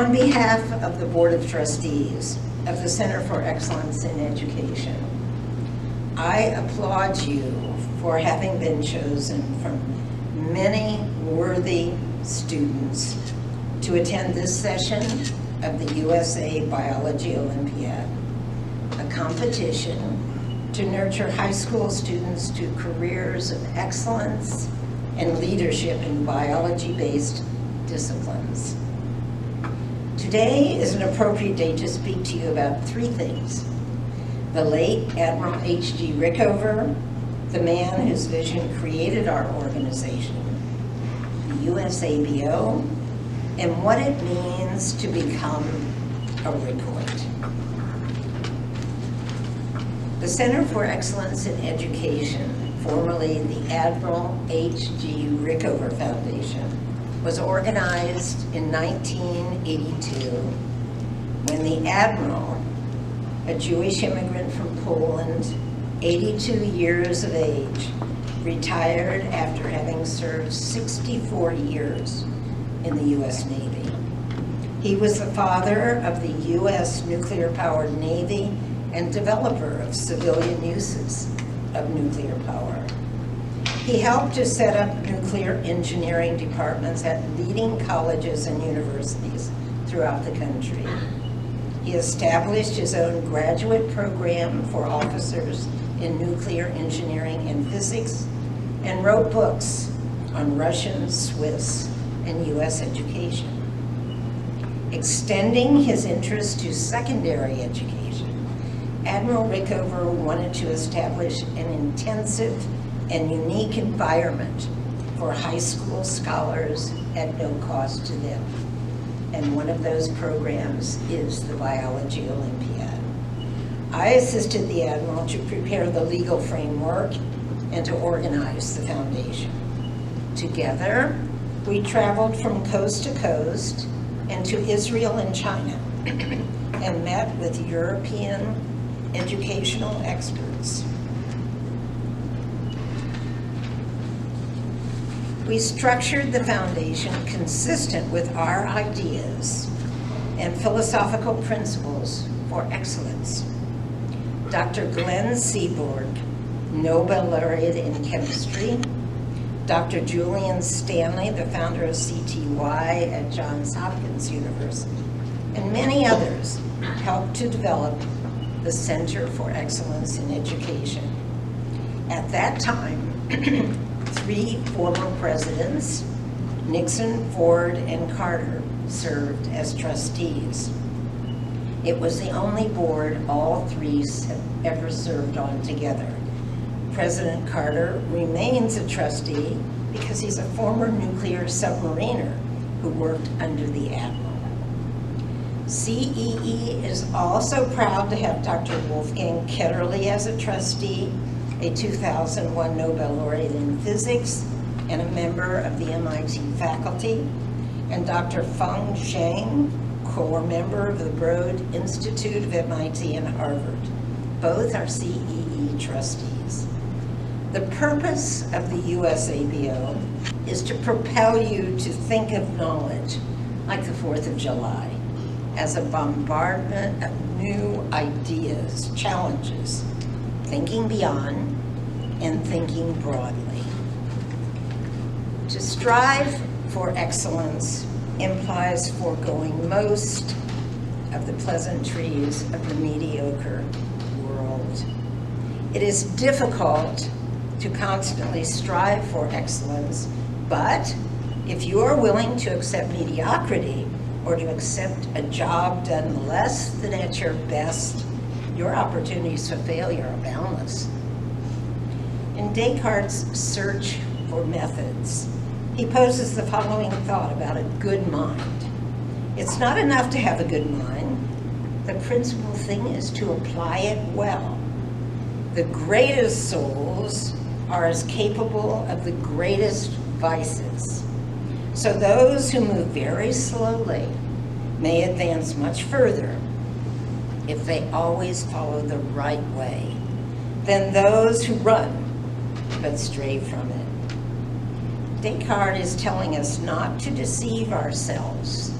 On behalf of the Board of Trustees of the Center for Excellence in Education, I applaud you for having been chosen from many worthy students to attend this session of the USA Biology Olympiad, a competition to nurture high school students to careers of excellence and leadership in biology-based disciplines. Today is an appropriate day to speak to you about three things: the late Admiral H.G. Rickover, the man whose vision created our organization, the USABO, and what it means to become a Rickoid. The Center for Excellence in Education, formerly the Admiral H.G. Rickover Foundation, was organized in 1982 when the Admiral, a Jewish immigrant from Poland, 82 years of age, retired after having served 64 years in the U.S. Navy. He was the father of the U.S. nuclear-powered Navy and developer of civilian uses of nuclear power. He helped to set up nuclear engineering departments at leading colleges and universities throughout the country. He established his own graduate program for officers in nuclear engineering and physics, and wrote books on Russian, Swiss, and U.S. education. Extending his interest to secondary education, Admiral Rickover wanted to establish an intensive and unique environment for high school scholars at no cost to them. And one of those programs is the Biology Olympiad. I assisted the Admiral to prepare the legal framework and to organize the foundation. Together, we traveled from coast to coast and to Israel and China and met with European educational experts. We structured the foundation consistent with our ideas and philosophical principles for excellence. Dr. Glenn Seaborg, Nobel laureate in chemistry, Dr. Julian Stanley, the founder of CTY at Johns Hopkins University, and many others helped to develop the Center for Excellence in Education. At that time, three former presidents, Nixon, Ford, and Carter, served as trustees. It was the only board all three have ever served on together. President Carter remains a trustee because he's a former nuclear submariner who worked under the Admiral. CEE is also proud to have Dr. Wolfgang Ketterle as a trustee, a 2001 Nobel laureate in physics and a member of the MIT faculty, and Dr. Feng Zhang, core member of the Broad Institute of MIT and Harvard. Both are CEE trustees. The purpose of the USABO is to propel you to think of knowledge, like the 4th of July, as a bombardment of new ideas, challenges, thinking beyond and thinking broadly. To strive for excellence implies foregoing most of the pleasantries of the mediocre world. It is difficult to constantly strive for excellence, but if you are willing to accept mediocrity or to accept a job done less than at your best, your opportunities for failure are boundless. In Descartes' Search for Methods, he poses the following thought about a good mind. It's not enough to have a good mind. The principal thing is to apply it well. The greatest souls are as capable of the greatest vices. So those who move very slowly may advance much further if they always follow the right way than those who run but stray from it. Descartes is telling us not to deceive ourselves,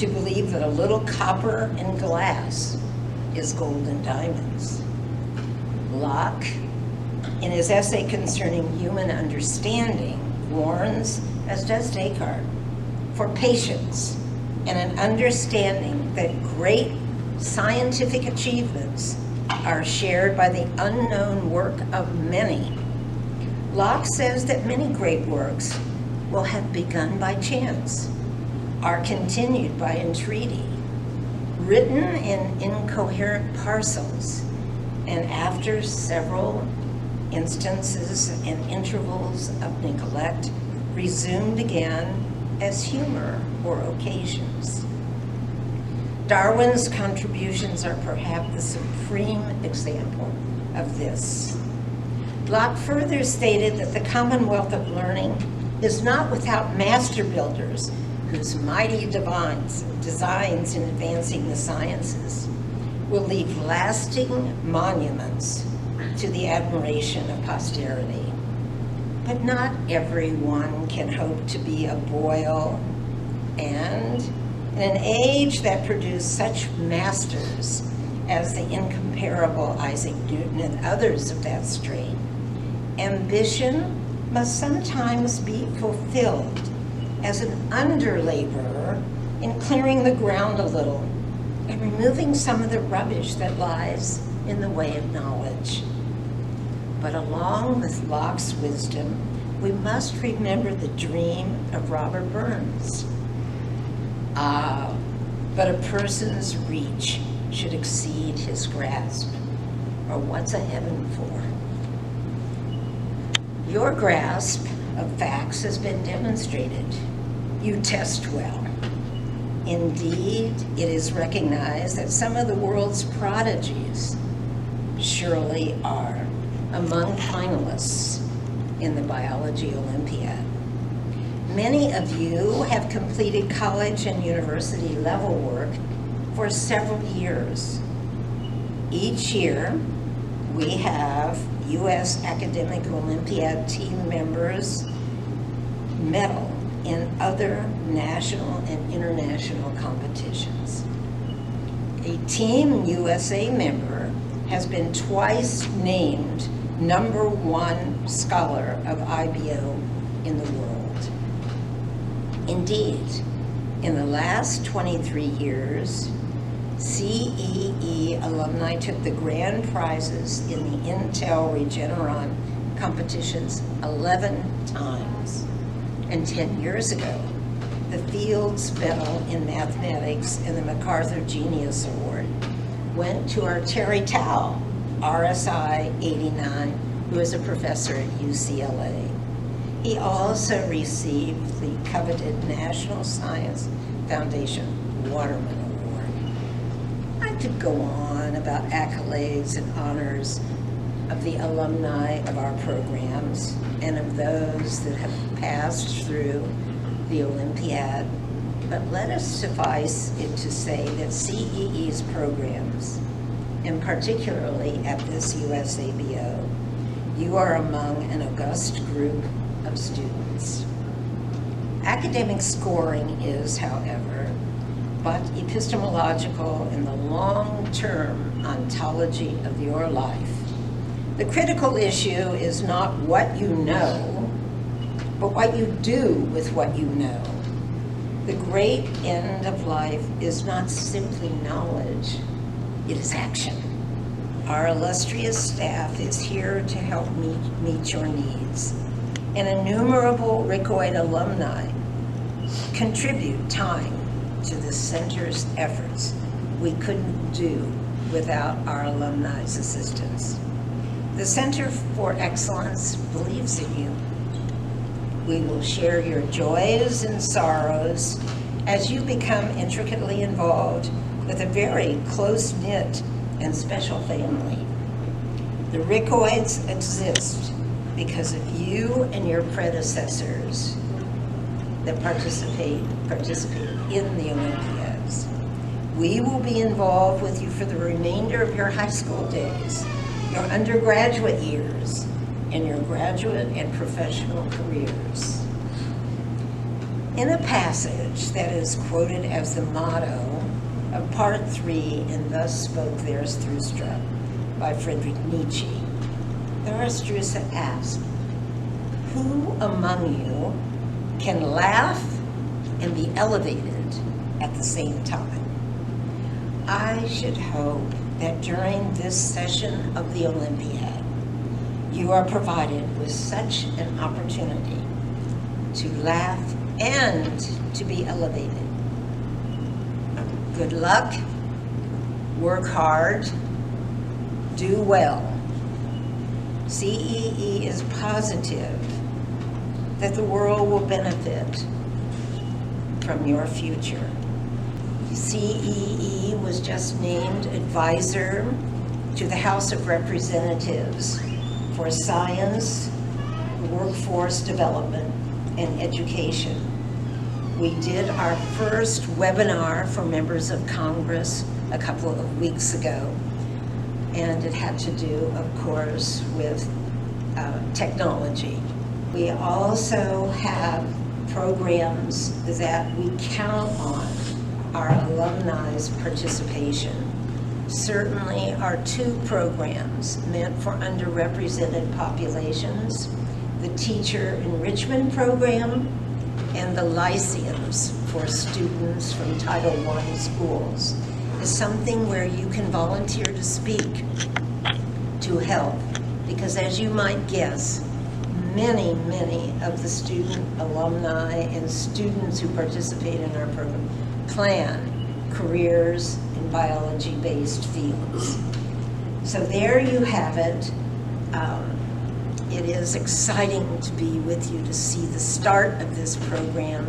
to believe that a little copper in glass is gold and diamonds. Locke, in his essay concerning human understanding, warns, as does Descartes, for patience and an understanding that great scientific achievements are shared by the unknown work of many. Locke says that many great works will have begun by chance, are continued by entreaty, written in incoherent parcels, and after several instances and intervals of neglect, resumed again as humor or occasions. Darwin's contributions are perhaps the supreme example of this. Locke further stated that the commonwealth of learning is not without master builders whose mighty designs in advancing the sciences will leave lasting monuments to the admiration of posterity. But not everyone can hope to be a Boyle, and in an age that produced such masters as the incomparable Isaac Newton and others of that strain, ambition must sometimes be fulfilled as an under-laborer in clearing the ground a little and removing some of the rubbish that lies in the way of knowledge. But along with Locke's wisdom, we must remember the dream of Robert Burns. But a person's reach should exceed his grasp, or what's a heaven for? Your grasp of facts has been demonstrated. You test well. Indeed, it is recognized that some of the world's prodigies surely are among finalists in the Biology Olympiad. Many of you have completed college and university level work for several years. Each year, we have U.S. Academic Olympiad team members medal in other national and international competitions. A Team USA member has been twice named #1 scholar of IBO in the world. Indeed, in the last 23 years, CEE alumni took the grand prizes in the Intel Regeneron competitions 11 times. And 10 years ago, the Fields Medal in Mathematics and the MacArthur Genius Award went to our Terry Tao, RSI 89, who is a professor at UCLA. He also received the coveted National Science Foundation Waterman Award. I could go on about accolades and honors of the alumni of our programs and of those that have passed through the Olympiad, but let us suffice it to say that CEE's programs, and particularly at this USABO, you are among an august group of students. Academic scoring is, however, but epistemological in the long-term ontology of your life. The critical issue is not what you know, but what you do with what you know. The great end of life is not simply knowledge, it is action. Our illustrious staff is here to help meet your needs. And innumerable Rickoid alumni contribute time to the center's efforts we couldn't do without our alumni's assistance. The Center for Excellence believes in you. We will share your joys and sorrows as you become intricately involved with a very close-knit and special family. The Rickoids exist because of you and your predecessors that participate in the Olympiads. We will be involved with you for the remainder of your high school days, your undergraduate years, and your graduate and professional careers. In a passage that is quoted as the motto of Part 3, "And thus spoke Zarathustra," by Friedrich Nietzsche, Zarathustra asked, "Who among you can laugh and be elevated at the same time?" I should hope that during this session of the Olympiad, you are provided with such an opportunity to laugh and to be elevated. Good luck, work hard, do well. CEE is positive that the world will benefit from your future. CEE was just named advisor to the House of Representatives for Science, Workforce Development, and Education. We did our first webinar for members of Congress a couple of weeks ago, and it had to do, of course, with technology. We also have programs that we count on our alumni's participation. Certainly our 2 programs meant for underrepresented populations, the Teacher Enrichment Program and the Lyceums for students from Title I schools, is something where you can volunteer to speak to help, because as you might guess, many of the student alumni and students who participate in our program plan careers in biology-based fields. So there you have it. It is exciting to be with you to see the start of this program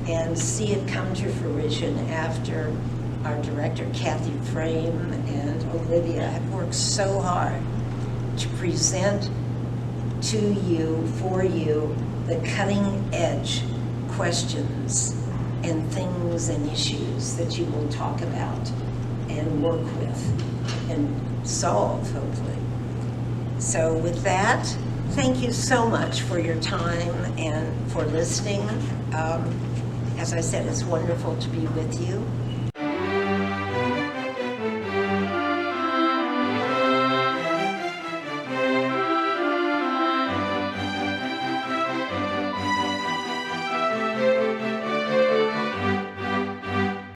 and see it come to fruition after our director, Kathy Frame, and Olivia have worked so hard to present to you, for you, the cutting edge questions and things and issues that you will talk about and work with and solve, hopefully. So with that, thank you so much for your time and for listening. As I said, it's wonderful to be with you.